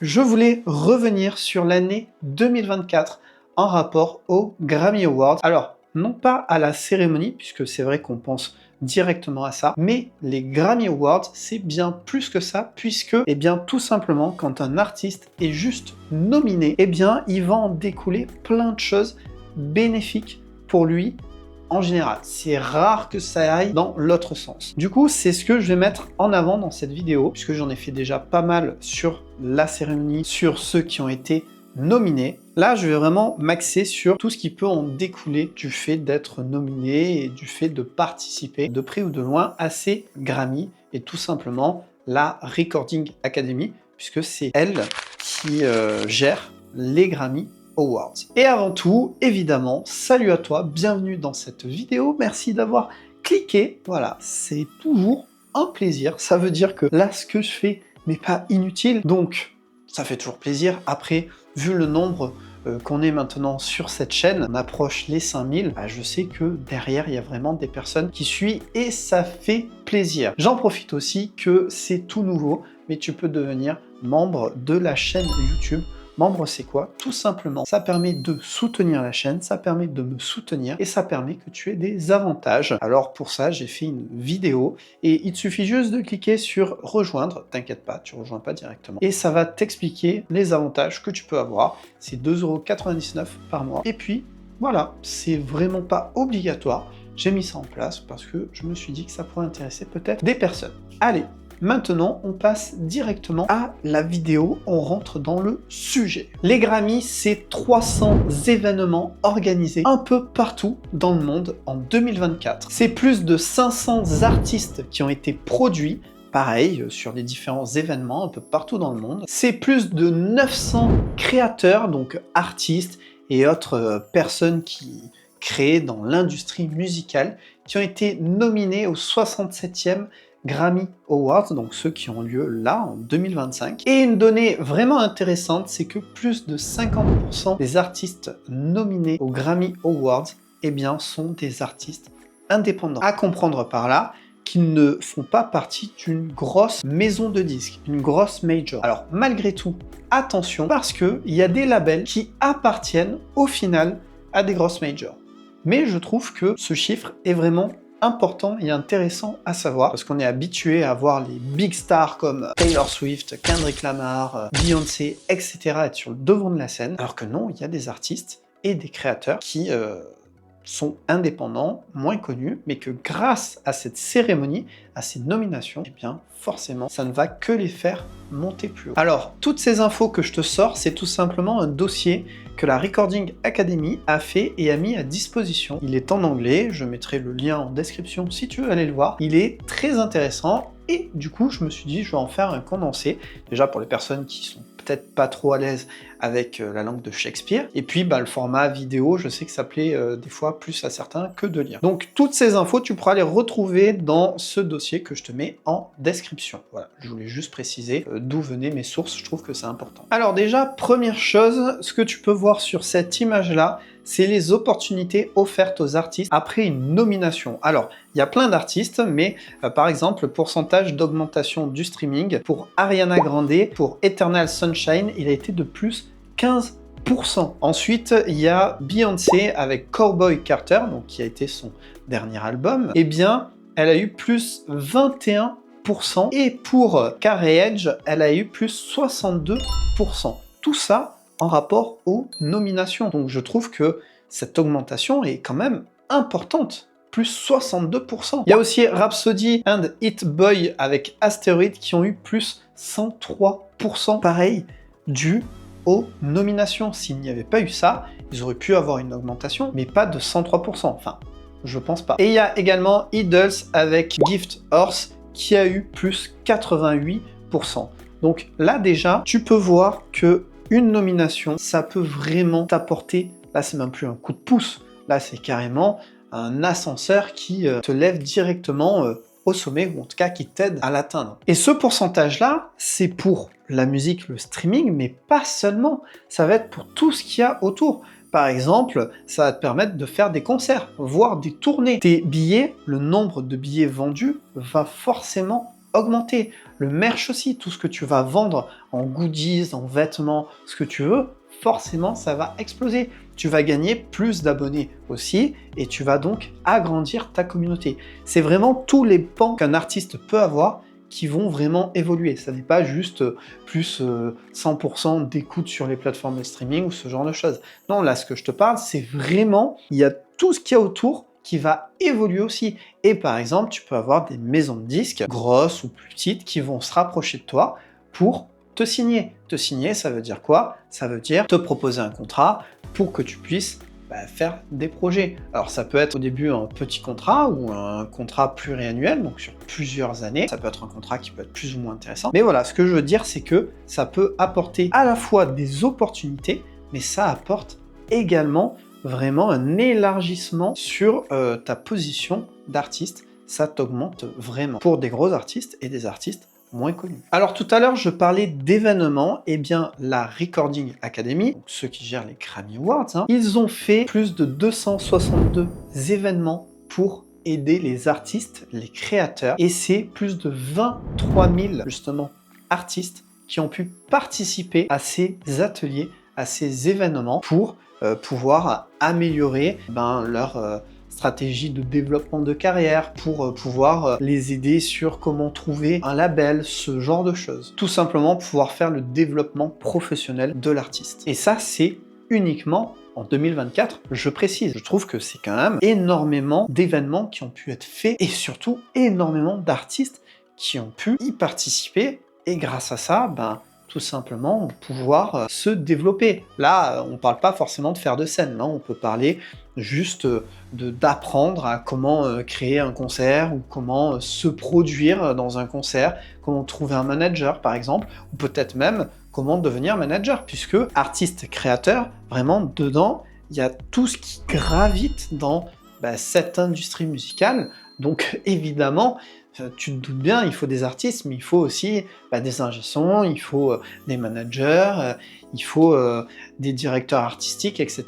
Je voulais revenir sur l'année 2024 en rapport aux Grammy Awards. Alors, non pas à la cérémonie, puisque c'est vrai qu'on pense directement à ça, mais les Grammy Awards, c'est bien plus que ça, puisque, eh bien, tout simplement, quand un artiste est juste nominé, eh bien, il va en découler plein de choses bénéfiques pour lui en général. C'est rare que ça aille dans l'autre sens. Du coup, c'est ce que je vais mettre en avant dans cette vidéo, puisque j'en ai fait déjà pas mal sur la cérémonie, sur ceux qui ont été nominés. Là, je vais vraiment m'axer sur tout ce qui peut en découler du fait d'être nominé et du fait de participer de près ou de loin à ces Grammy et tout simplement la Recording Academy, puisque c'est elle qui gère les Grammy Awards. Et avant tout, évidemment, salut à toi, bienvenue dans cette vidéo, merci d'avoir cliqué, voilà, c'est toujours un plaisir, ça veut dire que là, ce que je fais n'est pas inutile, donc ça fait toujours plaisir. Après, vu le nombre qu'on est maintenant sur cette chaîne, on approche les 5000, bah, je sais que derrière, il y a vraiment des personnes qui suivent et ça fait plaisir. J'en profite aussi que c'est tout nouveau, mais tu peux devenir membre de la chaîne YouTube. Membre, c'est quoi? Tout simplement, ça permet de soutenir la chaîne, ça permet de me soutenir et ça permet que tu aies des avantages. Alors pour ça, j'ai fait une vidéo et il te suffit juste de cliquer sur rejoindre, t'inquiète pas, tu rejoins pas directement, et ça va t'expliquer les avantages que tu peux avoir. C'est 2,99 € par mois. Et puis, voilà, c'est vraiment pas obligatoire. J'ai mis ça en place parce que je me suis dit que ça pourrait intéresser peut-être des personnes. Allez! Maintenant, on passe directement à la vidéo, on rentre dans le sujet. Les Grammy, c'est 300 événements organisés un peu partout dans le monde en 2024. C'est plus de 500 artistes qui ont été produits, pareil, sur les différents événements un peu partout dans le monde. C'est plus de 900 créateurs, donc artistes et autres personnes qui créent dans l'industrie musicale, qui ont été nominés au 67e Grammy Awards, donc ceux qui ont lieu là en 2025. Et une donnée vraiment intéressante, c'est que plus de 50% des artistes nominés aux Grammy Awards, eh bien, sont des artistes indépendants. À comprendre par là qu'ils ne font pas partie d'une grosse maison de disques, une grosse major. Alors malgré tout, attention, parce qu'il y a des labels qui appartiennent au final à des grosses majors. Mais je trouve que ce chiffre est vraiment important et intéressant à savoir, parce qu'on est habitué à voir les big stars comme Taylor Swift, Kendrick Lamar, Beyoncé, etc. être sur le devant de la scène, alors que non, il y a des artistes et des créateurs qui sont indépendants, moins connus, mais que grâce à cette cérémonie, à ces nominations, eh bien forcément, ça ne va que les faire monter plus haut. Alors, toutes ces infos que je te sors, c'est tout simplement un dossier que la Recording Academy a fait et a mis à disposition. Il est en anglais, je mettrai le lien en description si tu veux aller le voir. Il est très intéressant et du coup, je me suis dit, je vais en faire un condensé, déjà pour les personnes qui sont peut-être pas trop à l'aise avec la langue de Shakespeare, et puis le format vidéo, je sais que ça plaît des fois plus à certains que de lire. Donc toutes ces infos, tu pourras les retrouver dans ce dossier que je te mets en description. Voilà, je voulais juste préciser d'où venaient mes sources, je trouve que c'est important. Alors déjà, première chose, ce que tu peux voir sur cette image-là, c'est les opportunités offertes aux artistes après une nomination. Alors, il y a plein d'artistes, mais par exemple, le pourcentage d'augmentation du streaming pour Ariana Grande, pour Eternal Sunshine, il a été de plus 15%. Ensuite, il y a Beyoncé avec Cowboy Carter, donc qui a été son dernier album. Eh bien, elle a eu plus 21%. Et pour Carey Edge, elle a eu plus 62%. Tout ça en rapport aux nominations. Donc je trouve que cette augmentation est quand même importante. Plus 62%. Il y a aussi Rhapsody and Hit Boy avec Asteroid qui ont eu plus 103%. Pareil, dû aux nominations. S'il n'y avait pas eu ça, ils auraient pu avoir une augmentation, mais pas de 103%. Enfin, je pense pas. Et il y a également Idols avec Gift Horse qui a eu plus 88%. Donc là déjà, tu peux voir que une nomination, ça peut vraiment t'apporter, là c'est même plus un coup de pouce, là c'est carrément un ascenseur qui te lève directement au sommet, ou en tout cas qui t'aide à l'atteindre. Et ce pourcentage-là, c'est pour la musique, le streaming, mais pas seulement, ça va être pour tout ce qu'il y a autour. Par exemple, ça va te permettre de faire des concerts, voire des tournées. Tes billets, le nombre de billets vendus va forcément augmenter. Le merch aussi, tout ce que tu vas vendre en goodies, en vêtements, ce que tu veux, forcément ça va exploser. Tu vas gagner plus d'abonnés aussi et tu vas donc agrandir ta communauté. C'est vraiment tous les pans qu'un artiste peut avoir qui vont vraiment évoluer. Ça n'est pas juste plus 100% d'écoute sur les plateformes de streaming ou ce genre de choses. Non, là, ce que je te parle, c'est vraiment, il y a tout ce qu'il y a autour qui va évoluer aussi. Et par exemple, tu peux avoir des maisons de disques, grosses ou plus petites, qui vont se rapprocher de toi pour te signer. Te signer, ça veut dire quoi? Ça veut dire te proposer un contrat pour que tu puisses faire des projets. Alors ça peut être au début un petit contrat ou un contrat pluriannuel, donc sur plusieurs années. Ça peut être un contrat qui peut être plus ou moins intéressant. Mais voilà, ce que je veux dire, c'est que ça peut apporter à la fois des opportunités, mais ça apporte également vraiment un élargissement sur ta position d'artiste. Ça t'augmente vraiment pour des gros artistes et des artistes moins connus. Alors tout à l'heure, je parlais d'événements. Eh bien, la Recording Academy, donc ceux qui gèrent les Grammy Awards, ils ont fait plus de 262 événements pour aider les artistes, les créateurs, et c'est plus de 23 000 justement artistes qui ont pu participer à ces ateliers, à ces événements pour pouvoir améliorer leur stratégie de développement de carrière, pour pouvoir les aider sur comment trouver un label, ce genre de choses. Tout simplement pouvoir faire le développement professionnel de l'artiste. Et ça, c'est uniquement en 2024, je précise. Je trouve que c'est quand même énormément d'événements qui ont pu être faits et surtout énormément d'artistes qui ont pu y participer et grâce à ça, tout simplement pouvoir se développer. Là, on ne parle pas forcément de faire de scène, non, on peut parler juste d'apprendre à comment créer un concert ou comment se produire dans un concert, comment trouver un manager par exemple, ou peut-être même comment devenir manager, puisque artiste créateur, vraiment dedans, il y a tout ce qui gravite dans cette industrie musicale, donc évidemment, tu te doutes bien, il faut des artistes, mais il faut aussi des ingé-sons, il faut des managers, il faut des directeurs artistiques, etc.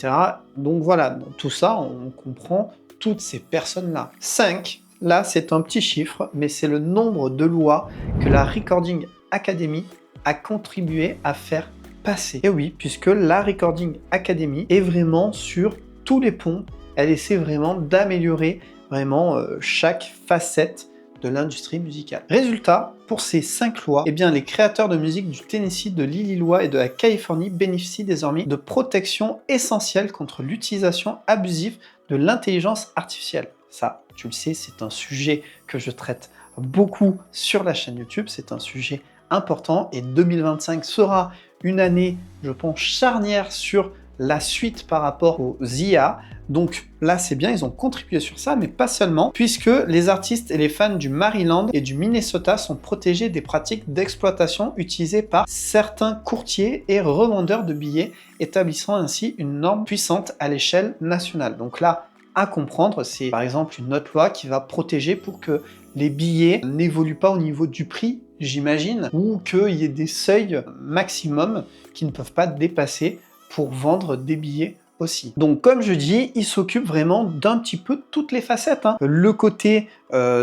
Donc voilà, tout ça, on comprend toutes ces personnes-là. 5, là c'est un petit chiffre, mais c'est le nombre de lois que la Recording Academy a contribué à faire passer. Et oui, puisque la Recording Academy est vraiment sur tous les ponts, elle essaie vraiment d'améliorer vraiment chaque facette de l'industrie musicale. Résultat, pour ces 5 lois, eh bien, les créateurs de musique du Tennessee, de l'Illinois et de la Californie bénéficient désormais de protections essentielles contre l'utilisation abusive de l'intelligence artificielle. Ça, tu le sais, c'est un sujet que je traite beaucoup sur la chaîne YouTube, c'est un sujet important et 2025 sera une année, je pense, charnière sur la suite par rapport aux IA. Donc là, c'est bien, ils ont contribué sur ça, mais pas seulement, puisque les artistes et les fans du Maryland et du Minnesota sont protégés des pratiques d'exploitation utilisées par certains courtiers et revendeurs de billets, établissant ainsi une norme puissante à l'échelle nationale. Donc là, à comprendre, c'est par exemple une autre loi qui va protéger pour que les billets n'évoluent pas au niveau du prix, j'imagine, ou qu'il y ait des seuils maximum qui ne peuvent pas dépasser pour vendre des billets aussi. Donc comme je dis, il s'occupe vraiment d'un petit peu toutes les facettes. Le côté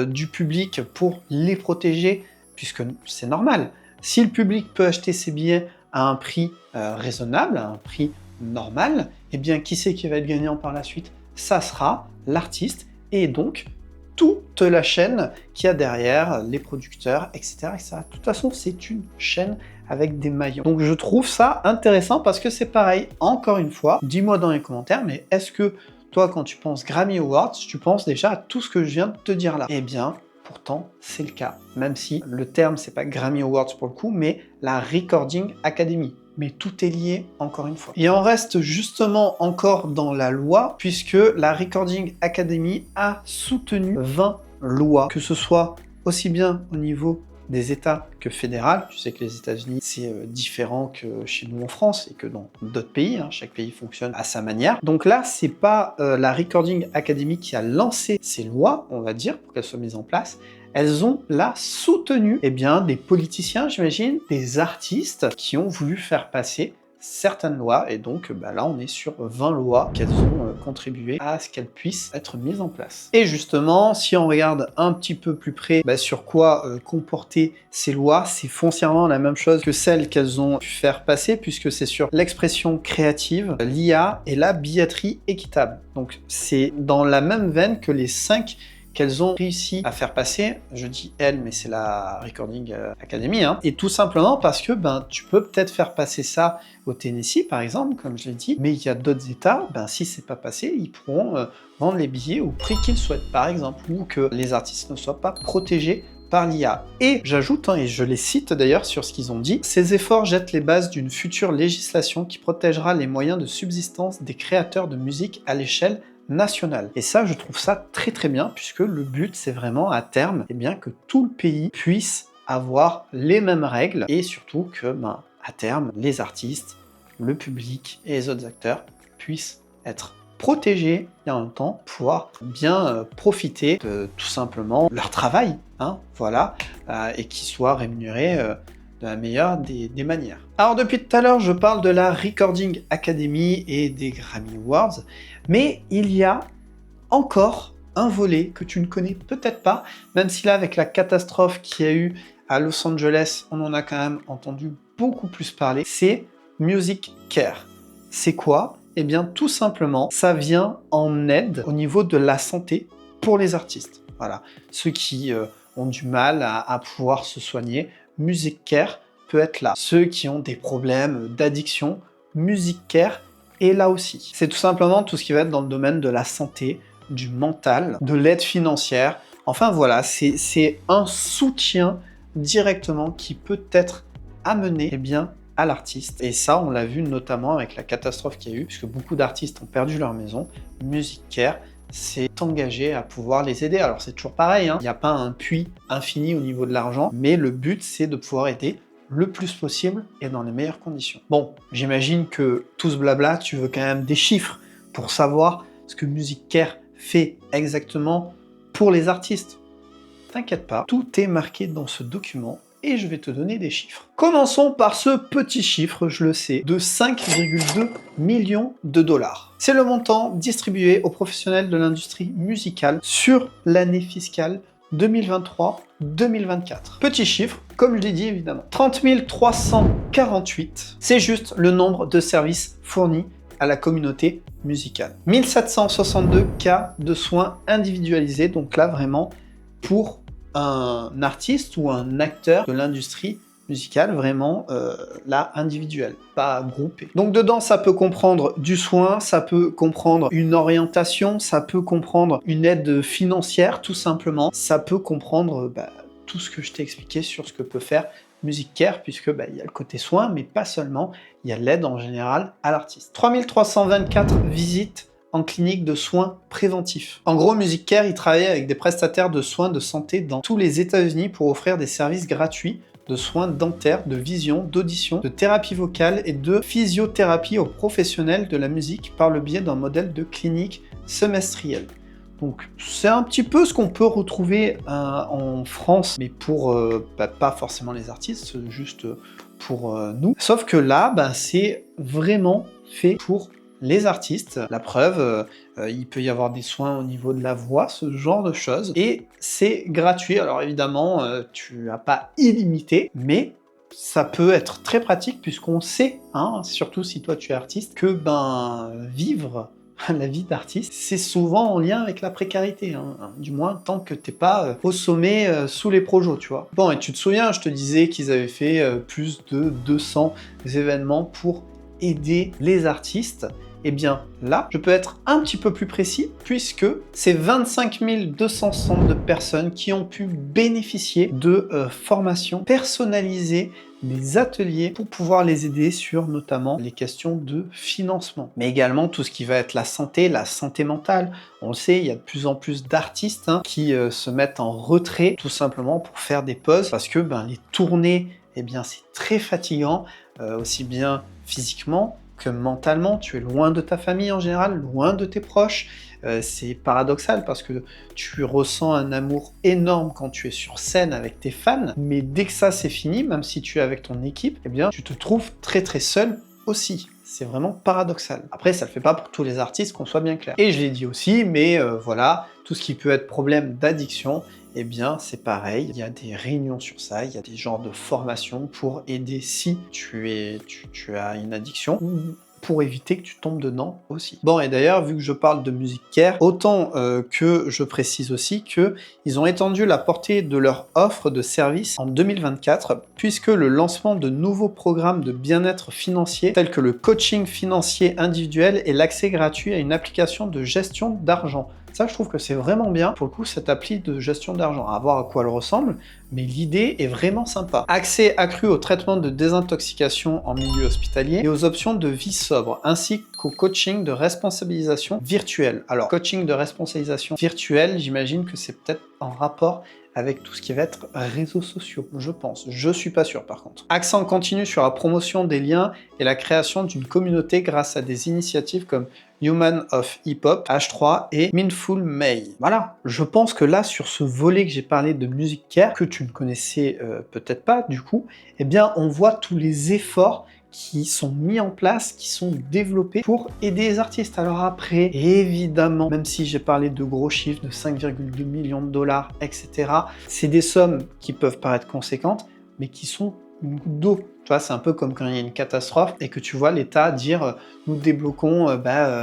du public pour les protéger, puisque c'est normal. Si le public peut acheter ses billets à un prix raisonnable, à un prix normal, eh bien qui c'est qui va être gagnant par la suite? Ça sera l'artiste et donc toute la chaîne qu'il y a derrière, les producteurs, etc., etc. De toute façon, c'est une chaîne avec des maillons. Donc je trouve ça intéressant parce que c'est pareil, encore une fois, dis-moi dans les commentaires, mais est-ce que toi, quand tu penses Grammy Awards, tu penses déjà à tout ce que je viens de te dire là? Eh bien, pourtant, c'est le cas. Même si le terme, c'est pas Grammy Awards pour le coup, mais la Recording Academy. Mais tout est lié, encore une fois. Et on reste justement encore dans la loi, puisque la Recording Academy a soutenu 20 lois, que ce soit aussi bien au niveau des États que fédéral. Tu sais que les États-Unis, c'est différent que chez nous en France et que dans d'autres pays. Chaque pays fonctionne à sa manière. Donc là, c'est pas la Recording Academy qui a lancé ces lois, on va dire, pour qu'elles soient mises en place. Elles ont là soutenu des politiciens, j'imagine, des artistes qui ont voulu faire passer certaines lois, et donc là on est sur 20 lois qu'elles ont contribué à ce qu'elles puissent être mises en place. Et justement, si on regarde un petit peu plus près sur quoi comporter ces lois, c'est foncièrement la même chose que celles qu'elles ont pu faire passer, puisque c'est sur l'expression créative, l'IA et la billetterie équitable. Donc c'est dans la même veine que les 5 qu'elles ont réussi à faire passer. Je dis elles, mais c'est la Recording Academy, hein. Et tout simplement parce que tu peux peut-être faire passer ça au Tennessee, par exemple, comme je l'ai dit, mais il y a d'autres États, si c'est pas passé, ils pourront vendre les billets au prix qu'ils souhaitent, par exemple, ou que les artistes ne soient pas protégés par l'IA. Et j'ajoute, et je les cite d'ailleurs sur ce qu'ils ont dit, ces efforts jettent les bases d'une future législation qui protégera les moyens de subsistance des créateurs de musique à l'échelle nationale. Et ça, je trouve ça très très bien, puisque le but, c'est vraiment à terme, que tout le pays puisse avoir les mêmes règles, et surtout que, à terme, les artistes, le public et les autres acteurs puissent être protégés et en même temps pouvoir bien profiter de tout simplement leur travail, et qu'ils soient rémunérés de la meilleure des manières. Alors depuis tout à l'heure, je parle de la Recording Academy et des Grammy Awards, mais il y a encore un volet que tu ne connais peut-être pas, même si là, avec la catastrophe qu'il y a eu à Los Angeles, on en a quand même entendu beaucoup plus parler, c'est Music Care. C'est quoi? Eh bien, tout simplement, ça vient en aide au niveau de la santé pour les artistes. Voilà, ceux qui ont du mal à pouvoir se soigner, Music Care peut être là. Ceux qui ont des problèmes d'addiction, Music Care est là aussi. C'est tout simplement tout ce qui va être dans le domaine de la santé, du mental, de l'aide financière. Enfin voilà, c'est un soutien directement qui peut être amené à l'artiste. Et ça, on l'a vu notamment avec la catastrophe qu'il y a eu, puisque beaucoup d'artistes ont perdu leur maison. Music Care s'est engagé à pouvoir les aider. Alors c'est toujours pareil, il n'y a pas un puits infini au niveau de l'argent, mais le but c'est de pouvoir aider le plus possible et dans les meilleures conditions. Bon, j'imagine que tout ce blabla, tu veux quand même des chiffres pour savoir ce que Music Care fait exactement pour les artistes. T'inquiète pas, tout est marqué dans ce document et je vais te donner des chiffres. Commençons par ce petit chiffre, je le sais, de 5,2 millions de dollars. C'est le montant distribué aux professionnels de l'industrie musicale sur l'année fiscale 2023-2024. Petit chiffre, comme je l'ai dit évidemment. 30 348, c'est juste le nombre de services fournis à la communauté musicale. 1762 cas de soins individualisés, donc là vraiment pour un artiste ou un acteur de l'industrie musicale, vraiment là individuel, pas groupé. Donc dedans ça peut comprendre du soin, ça peut comprendre une orientation, ça peut comprendre une aide financière tout simplement, ça peut comprendre tout ce que je t'ai expliqué sur ce que peut faire Music Care, puisque il y a le côté soin, mais pas seulement, il y a l'aide en général à l'artiste. 3324 visites en clinique de soins préventifs. En gros, Music Care, il travaille avec des prestataires de soins de santé dans tous les États-Unis pour offrir des services gratuits de soins dentaires, de vision, d'audition, de thérapie vocale et de physiothérapie aux professionnels de la musique par le biais d'un modèle de clinique semestriel. Donc c'est un petit peu ce qu'on peut retrouver en France, mais pour pas forcément les artistes, juste pour nous. Sauf que là, c'est vraiment fait pour les artistes. La preuve, il peut y avoir des soins au niveau de la voix, ce genre de choses, et c'est gratuit. Alors évidemment, tu n'as pas illimité, mais ça peut être très pratique puisqu'on sait, surtout si toi tu es artiste, que vivre la vie d'artiste, c'est souvent en lien avec la précarité, du moins tant que t'es pas au sommet sous les projos, tu vois. Bon, et tu te souviens, je te disais qu'ils avaient fait plus de 200 événements pour aider les artistes. Eh bien là, je peux être un petit peu plus précis puisque c'est 25 262 personnes qui ont pu bénéficier de formations personnalisées, des ateliers pour pouvoir les aider sur notamment les questions de financement. Mais également tout ce qui va être la santé mentale. On le sait, il y a de plus en plus d'artistes qui se mettent en retrait tout simplement pour faire des pauses parce que les tournées, eh bien c'est très fatigant, aussi bien physiquement que mentalement, tu es loin de ta famille en général, loin de tes proches. C'est paradoxal parce que tu ressens un amour énorme quand tu es sur scène avec tes fans, mais dès que ça c'est fini, même si tu es avec ton équipe, eh bien tu te trouves très très seul aussi. C'est vraiment paradoxal. Après, ça le fait pas pour tous les artistes, qu'on soit bien clair. Et je l'ai dit aussi, mais voilà, tout ce qui peut être problème d'addiction, eh bien, c'est pareil. Il y a des réunions sur ça, il y a des genres de formations pour aider si tu as une addiction, ou pour éviter que tu tombes dedans aussi. Bon, et d'ailleurs, vu que je parle de Music Care, autant que je précise aussi qu'ils ont étendu la portée de leur offre de service en 2024, puisque le lancement de nouveaux programmes de bien-être financier, tels que le coaching financier individuel et l'accès gratuit à une application de gestion d'argent. Ça, je trouve que c'est vraiment bien, pour le coup, cette appli de gestion d'argent. À voir à quoi elle ressemble, mais l'idée est vraiment sympa. Accès accru au traitement de désintoxication en milieu hospitalier et aux options de vie sobre, ainsi qu'au coaching de responsabilisation virtuelle. Alors, coaching de responsabilisation virtuelle, j'imagine que c'est peut-être en rapport avec tout ce qui va être réseaux sociaux, je pense. Je suis pas sûr par contre. Accent continu sur la promotion des liens et la création d'une communauté grâce à des initiatives comme Human of Hip Hop, H3 et Mindful May. Voilà, je pense que là, sur ce volet que j'ai parlé de Music Care, que tu ne connaissais peut-être pas du coup, eh bien on voit tous les efforts qui sont mis en place, qui sont développés pour aider les artistes. Alors après, évidemment, même si j'ai parlé de gros chiffres, de 5,2 millions de dollars, etc., c'est des sommes qui peuvent paraître conséquentes, mais qui sont une goutte d'eau. Tu vois, c'est un peu comme quand il y a une catastrophe et que tu vois l'État dire nous débloquons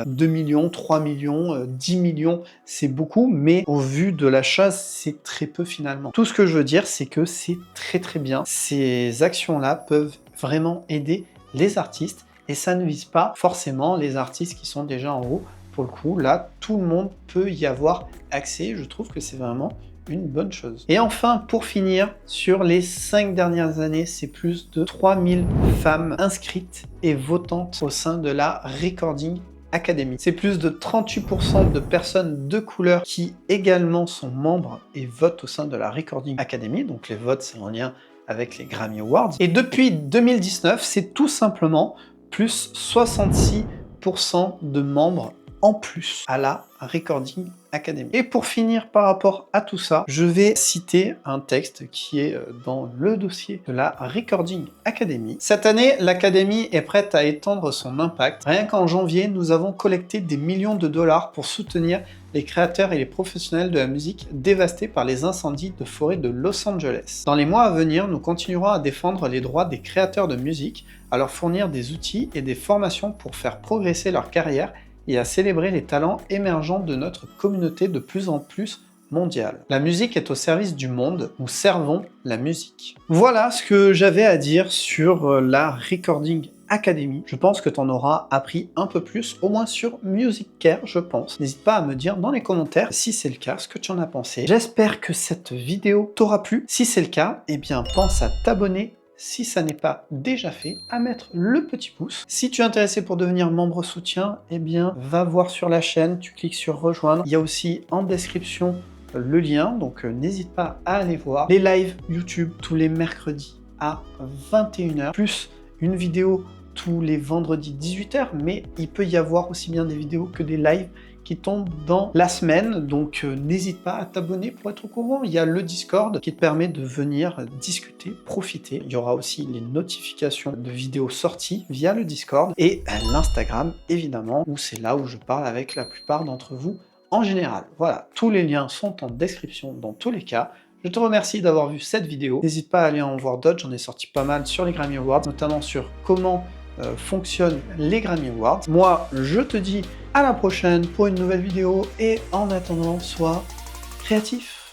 2 millions, 3 millions, 10 millions, c'est beaucoup, mais au vu de la chose, c'est très peu finalement. Tout ce que je veux dire, c'est que c'est très très bien. Ces actions-là peuvent vraiment aider les artistes et ça ne vise pas forcément les artistes qui sont déjà en haut. Pour le coup, là, tout le monde peut y avoir accès. Je trouve que c'est vraiment une bonne chose. Et enfin, pour finir, sur les 5 dernières années, c'est plus de 3000 femmes inscrites et votantes au sein de la Recording Academy. C'est plus de 38% de personnes de couleur qui également sont membres et votent au sein de la Recording Academy. Donc les votes, c'est en lien avec les Grammy Awards. Et depuis 2019, c'est tout simplement plus 66% de membres en plus à la Recording Academy. Et pour finir par rapport à tout ça, je vais citer un texte qui est dans le dossier de la Recording Academy. Cette année, l'Académie est prête à étendre son impact. Rien qu'en janvier, nous avons collecté des millions de dollars pour soutenir les créateurs et les professionnels de la musique dévastés par les incendies de forêt de Los Angeles. Dans les mois à venir, nous continuerons à défendre les droits des créateurs de musique, à leur fournir des outils et des formations pour faire progresser leur carrière et à célébrer les talents émergents de notre communauté de plus en plus mondiale. La musique est au service du monde, nous servons la musique. Voilà ce que j'avais à dire sur la Recording Academy. Je pense que tu en auras appris un peu plus, au moins sur Music Care, je pense. N'hésite pas à me dire dans les commentaires si c'est le cas, ce que tu en as pensé. J'espère que cette vidéo t'aura plu. Si c'est le cas, eh bien pense à t'abonner si ça n'est pas déjà fait, à mettre le petit pouce. Si tu es intéressé pour devenir membre soutien, eh bien va voir sur la chaîne, tu cliques sur rejoindre. Il y a aussi en description le lien, donc n'hésite pas à aller voir. Les lives YouTube tous les mercredis à 21h, plus une vidéo tous les vendredis 18h, mais il peut y avoir aussi bien des vidéos que des lives qui tombent dans la semaine, donc n'hésite pas à t'abonner pour être au courant. Il y a le Discord qui te permet de venir discuter, profiter. Il y aura aussi les notifications de vidéos sorties via le Discord et l'Instagram évidemment, où c'est là où je parle avec la plupart d'entre vous en général. Voilà, tous les liens sont en description dans tous les cas. Je te remercie d'avoir vu cette vidéo. N'hésite pas à aller en voir d'autres, j'en ai sorti pas mal sur les Grammy Awards, notamment sur comment fonctionnent les Grammy Awards. Moi, je te dis à la prochaine pour une nouvelle vidéo et en attendant, sois créatif.